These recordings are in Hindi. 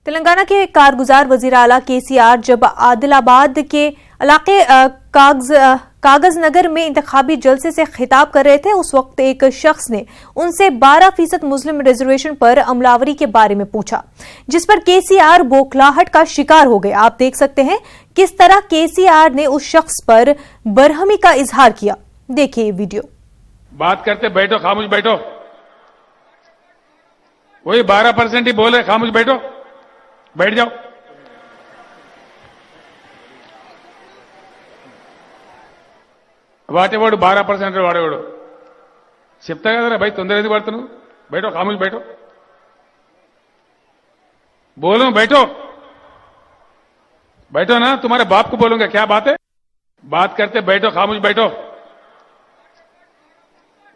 तेलंगाना के कारगुजार वजीर आला केसीआर जब आदिलाबाद के इलाके कागज नगर में इंतखाबी जलसे से खिताब कर रहे थे, उस वक्त एक शख्स ने उनसे 12% मुस्लिम रिजर्वेशन पर अमलावरी के बारे में पूछा, जिस पर केसीआर बौखलाहट का शिकार हो गए। आप देख सकते हैं किस तरह केसीआर ने उस शख्स पर बरहमी का इजहार किया। देखिए ये वीडियो। बात करते बैठो, खामोश बैठो। वही 12% ही बोले, खामोश बैठो, बैठ जाओ। వాటేవాడు 12% వాడేవాడు చెప్తా కదరా भाई, తొందర ఎందుకు పడుతున్నావు? बैठो, खामोश बैठो, बोलो बैठो, बैठो ना, तुम्हारे बाप को बोलूंगा, क्या बात है? बात करते बैठो, खामोश बैठो।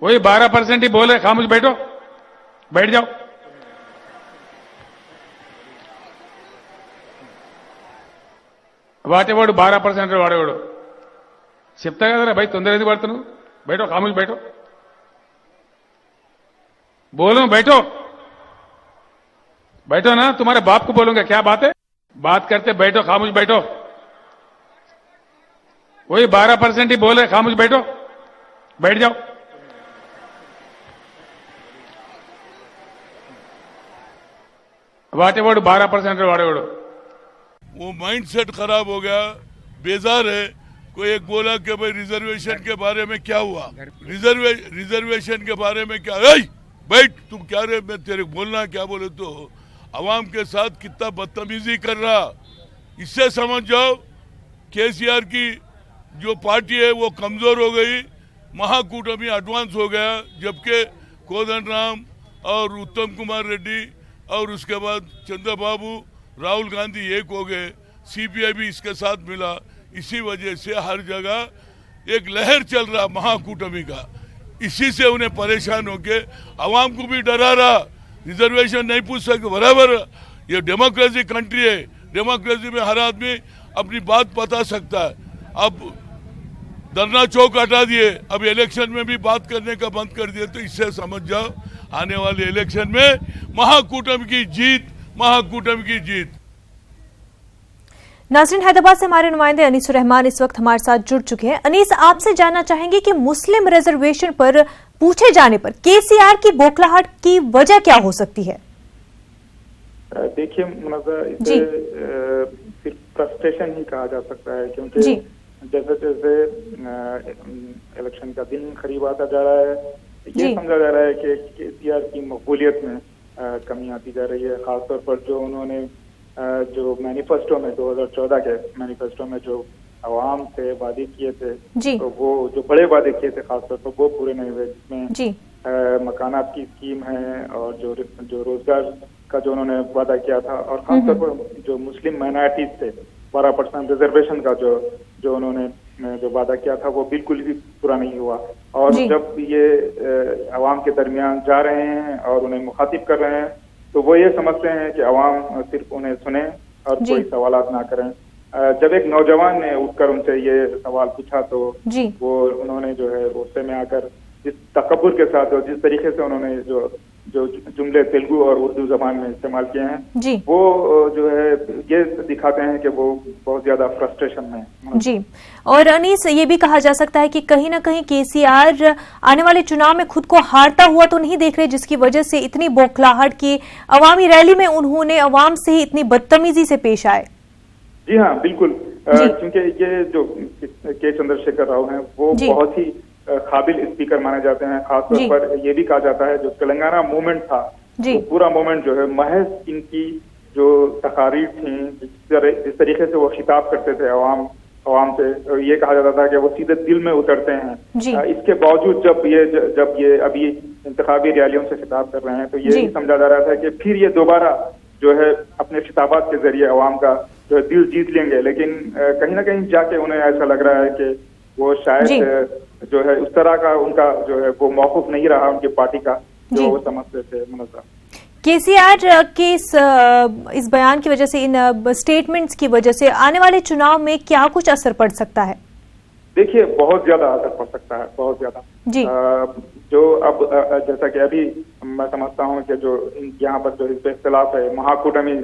वही 12% ही बोले, खामोश बैठो, बैठ जाओ। వాటేవాడు 12% వాడేవాడు చెప్తా కదరా भाई, తొందర ఎందుకు పడుతున్నావు? बैठो, खामोश बैठो, बोलो बैठो, बैठो ना, तुम्हारे बाप को बोलूंगा, क्या बात है? बात करते बैठो, खामोश बैठो। वही 12% ही बोले, खामोश बैठो, बैठ जाओ। వాటేవాడు 12% వాడేవాడు। वो माइंड सेट खराब हो गया, बेजार है। कोई एक बोला कि भाई रिजर्वेशन के बारे में क्या हुआ, रिजर्वेशन के बारे में क्या, बैठ, तुम क्या रे, मैं तेरे बोलना क्या बोले तो अवाम के साथ कितना बदतमीजी कर रहा। इससे समझ जाओ केसीआर की जो पार्टी है वो कमजोर हो गई, महाकूटमी एडवांस हो गया, जबकि कोदंडराम और उत्तम कुमार रेड्डी और उसके बाद चंद्रबाबू, राहुल गांधी एक हो गए, सीपीआई भी इसके साथ मिला। इसी वजह से हर जगह एक लहर चल रहा महाकूटमी का, इसी से उन्हें परेशान होके अवाम को भी डरा रहा। रिजर्वेशन नहीं पूछ सकते, बराबर, ये डेमोक्रेसी कंट्री है, डेमोक्रेसी में हर आदमी अपनी बात बता सकता है। अब धरना चौक हटा दिए, अब इलेक्शन में भी बात करने का बंद कर दिए, तो इससे समझ जाओ आने वाले इलेक्शन में महाकूटमी की जीत, महाकूटमी की जीत। नाज़रीन, हैदराबाद से हमारे नुमाइंदे अनीस रहमान इस वक्त हमारे साथ जुड़ चुके हैं। अनीस, आपसे जानना चाहेंगे कि मुस्लिम रिजर्वेशन पर पूछे जाने पर केसीआर की बौखलाहट की वजह क्या हो सकती है? देखिए मुनज़्ज़ा, इसे सिर्फ फ्रस्ट्रेशन ही कहा जा सकता है, क्योंकि जैसे जैसे इलेक्शन का दिन करीब आता जा रहा है, ये समझा जा रहा है कि केसीआर की मकबूलियत में कमी आती जा रही है। खासतौर पर जो उन्होंने जो मैनिफेस्टो में 2014 के मैनिफेस्टो में जो अवाम से वादे किए थे, तो वो जो बड़े वादे किए थे खासतौर पर वो पूरे नहीं हुए, जिसमें मकानात की स्कीम है और जो रोजगार का जो उन्होंने वादा किया था, और खासतौर पर जो मुस्लिम माइनॉरिटीज थे 12% रिजर्वेशन का जो उन्होंने जो वादा किया था वो बिल्कुल भी पूरा नहीं हुआ। और जब ये अवाम के दरमियान जा रहे हैं और उन्हें मुखातिब कर रहे हैं, तो वो ये समझते हैं कि अवाम सिर्फ उन्हें सुने और कोई सवालात ना करें। जब एक नौजवान ने उठकर उनसे ये सवाल पूछा, तो वो उन्होंने जो है गुस्से में आकर जिस तकब्बुर के साथ और जिस तरीके से उन्होंने जो जुमले तेलुगु और उर्दू जबान में इस्तेमाल किए हैं, वो जो है ये दिखाते हैं कि वो बहुत ज्यादा फ्रस्ट्रेशन में है। जी, और अनीस, ये भी कहा जा सकता है कि कहीं ना कहीं केसीआर आने वाले चुनाव में खुद को हारता हुआ तो नहीं देख रहे, जिसकी वजह से इतनी बौखलाहट की अवामी रैली में उन्होंने अवाम से ही इतनी बदतमीजी से पेश आए। जी हाँ, बिल्कुल, क्योंकि ये जो के चंद्रशेखर राव हैं वो बहुत ही काबिल स्पीकर माने जाते हैं। खासतौर पर ये भी कहा जाता है जो तेलंगाना मूवमेंट था, वो पूरा मूवमेंट जो है महज इनकी जो तकारीर थी, जिस तरीके से वो खिताब करते थे अवाम से, ये कहा जाता था कि वो सीधे दिल में उतरते हैं। इसके बावजूद जब ये अभी इंतखाबी रैलियों से खिताब कर रहे हैं, तो ये समझा जा रहा था कि फिर ये दोबारा जो है अपने खिताबात के जरिए अवाम का जो है दिल जीत लेंगे। लेकिन कहीं ना कहीं जाके उन्हें ऐसा लग रहा है कि वो शायद जो है उस तरह का उनका जो है वो मौकूफ नहीं रहा उनकी पार्टी का, जो वो समझते थे। मुनज़्ज़ा, केसीआर के इस बयान की वजह से, इन स्टेटमेंट्स की वजह से आने वाले चुनाव में क्या कुछ असर पड़ सकता है? देखिए, बहुत ज्यादा असर पड़ सकता है, बहुत ज्यादा। जो अब जैसा कि अभी मैं समझता हूँ कि जो यहाँ पर जो इख्तिलाफ है, महाकूटमी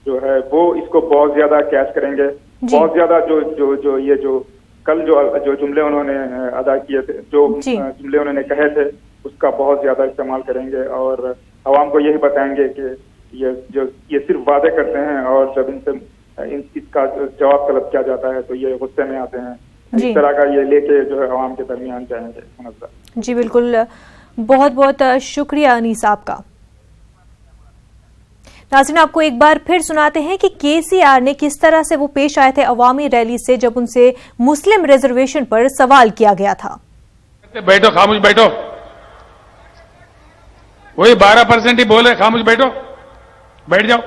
जो है वो इसको बहुत ज्यादा कैच करेंगे। बहुत ज्यादा जो कल जो जुमले उन्होंने अदा किए थे, जो जुमले उन्होंने कहे थे, उसका बहुत ज्यादा इस्तेमाल करेंगे और आवाम को यही बताएंगे कि ये सिर्फ वादे करते हैं और जब इनसे इसका जवाब तलब किया जाता है तो ये गुस्से में आते हैं। इस तरह का ये लेके जो है आवाम के दरमियान जाएंगे। जी बिल्कुल, बहुत बहुत शुक्रिया अनीस आपका। नाज़रीन, आपको एक बार फिर सुनाते हैं कि केसीआर ने किस तरह से वो पेश आए थे अवामी रैली से जब उनसे मुस्लिम रिजर्वेशन पर सवाल किया गया था। बैठो, खामोश बैठो, वही 12% ही बोले, खामोश बैठो, बैठ जाओ।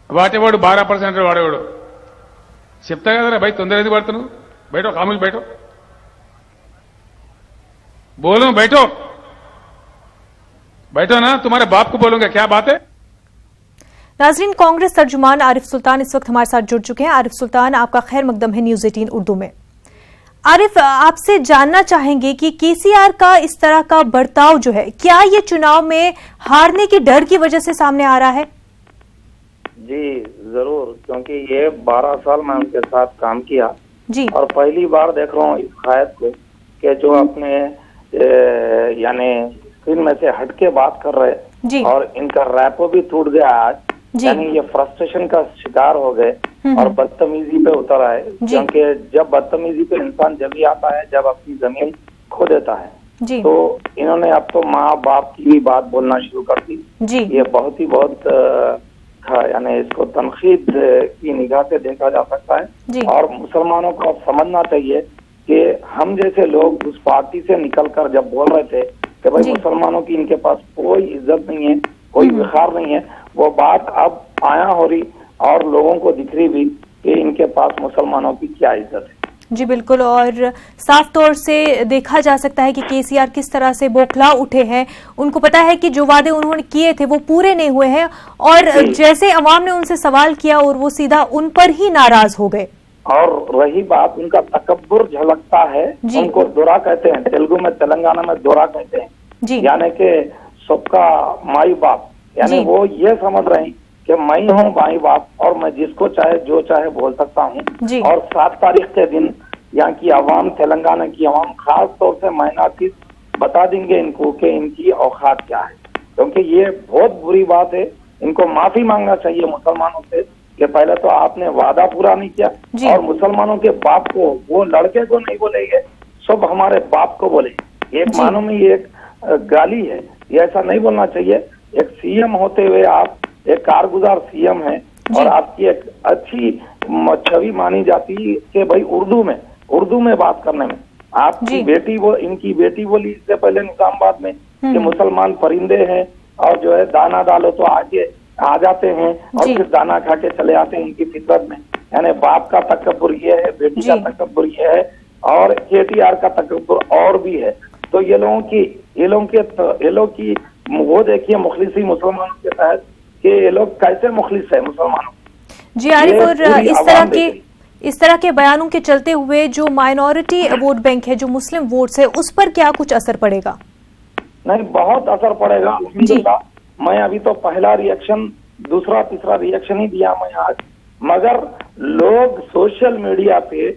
వాటేవాడు 12% వాడేవాడు చెప్తా కదరా భయ్, తొందర ఎందుకు పడుతున్నావు? बैठो, खामोश बैठो, बोलो, बैठो ना, तुम्हारे बाप को बोलूंगा, क्या बात है? नाजरीन, कांग्रेस तर्जुमान आरिफ सुल्तान इस वक्त हमारे साथ जुड़ चुके हैं। आरिफ सुल्तान, आपका खैर मकदम है न्यूज़ 18 उर्दू में। आरिफ, आपसे जानना चाहेंगे कि केसीआर का इस तरह का बर्ताव जो है, क्या ये चुनाव में हारने की डर की वजह से सामने आ रहा है? जी जरूर, क्योंकि ये 12 साल मैं उनके साथ काम किया जी, और पहली बार देख रहा हूँ इस कायद को कि जो अपने यानी स्क्रीन में से हटके बात कर रहे जी, और इनका रैपो भी टूट गया आज, यानी ये फ्रस्ट्रेशन का शिकार हो गए और बदतमीजी पे उतर आए। क्योंकि जब बदतमीजी पे इंसान जब ही आता है जब अपनी जमीन खो देता है जी, तो इन्होंने अब तो माँ बाप की भी बात बोलना शुरू कर दी जी। ये बहुत यानी इसको तनकीद की निगाह से देखा जा सकता है। और मुसलमानों को अब समझना चाहिए कि हम जैसे लोग उस पार्टी से निकलकर जब बोल रहे थे कि भाई मुसलमानों की इनके पास कोई इज्जत नहीं है, कोई विखार नहीं है, वो बात अब आया हो रही और लोगों को दिख रही भी कि इनके पास मुसलमानों की क्या इज्जत है। जी बिल्कुल, और साफ तौर से देखा जा सकता है कि केसीआर किस तरह से बौखला उठे हैं। उनको पता है कि जो वादे उन्होंने किए थे वो पूरे नहीं हुए हैं और जैसे अवाम ने उनसे सवाल किया और वो सीधा उन पर ही नाराज हो गए। और रही बात उनका तकब्बुर झलकता है, उनको दोरा कहते हैं, तेलुगु में तेलंगाना में दोरा कहते हैं, यानी कि सबका माई बाप, यानी वो ये समझ रहे हैं कि मैं हूँ माई बाप और मैं जिसको चाहे जो चाहे बोल सकता हूँ। और 7 तारीख के दिन यहाँ की आवाम, तेलंगाना की आवाम, खास तौर से माइनॉरिटीज बता देंगे इनको कि इनकी औकात क्या है। क्योंकि ये बहुत बुरी बात है, इनको माफी मांगना चाहिए मुसलमानों से कि पहले तो आपने वादा पूरा नहीं किया और मुसलमानों के बाप को, वो लड़के को नहीं बोलेंगे, सब हमारे बाप को बोले। एक मानो में ये एक गाली है, ये ऐसा नहीं बोलना चाहिए। एक सीएम होते हुए आप एक कारगुजार सीएम है और आपकी एक अच्छी छवि मानी जाती है कि भाई उर्दू में बात करने में। आपकी बेटी इनकी बेटी बोली इससे पहले निजामाबाद में कि मुसलमान परिंदे हैं और जो है दाना डालो तो आगे आ जाते हैं और फिर दाना खा के चले आते हैं इनकी फितरत में। यानी बाप का तकब्बुर ये है, बेटी का तकब्बुर ये है और केटीआर का तकब्बुर और भी है। तो ये लोगों की वो देखिए मुखलिसी मुसलमानों के तहत कि ये लोग कैसे मुखलिस है मुसलमानों। जी आरिफ, और इस तरह के बयानों के चलते हुए जो माइनॉरिटी वोट बैंक है, जो मुस्लिम वोट्स है, उस पर क्या कुछ असर पड़ेगा? नहीं, बहुत असर पड़ेगा अल्हम्दुलिल्लाह। मैं अभी तो पहला रिएक्शन, दूसरा तीसरा रिएक्शन ही दिया मैं आज, मगर लोग सोशल मीडिया पे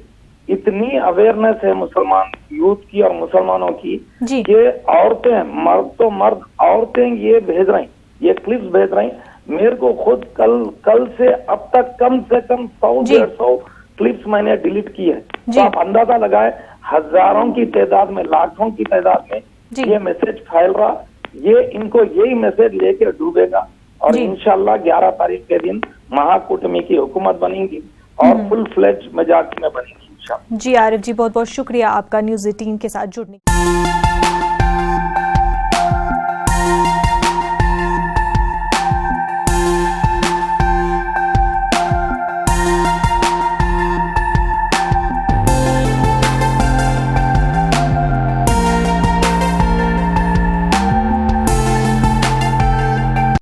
इतनी अवेयरनेस है मुसलमान यूथ की और मुसलमानों की कि औरतें, मर्द तो मर्द, औरतें ये भेज रही, ये क्लिप्स भेज रही। मेरे को खुद कल से अब तक कम से कम 100-150 क्लिप्स मैंने डिलीट की है। तो आप अंदाजा लगाए, हजारों की तादाद में, लाखों की तादाद में ये मैसेज फैल रहा। ये इनको यही मैसेज लेके डूबेगा और इंशाल्लाह 11 तारीख के दिन महाकूटमी की हुकूमत बनेगी और फुल फ्लेज मेजॉरिटी में बनेगी इंशाल्लाह। जी आरिफ जी, बहुत बहुत शुक्रिया आपका न्यूज़ 18 के साथ जुड़ने।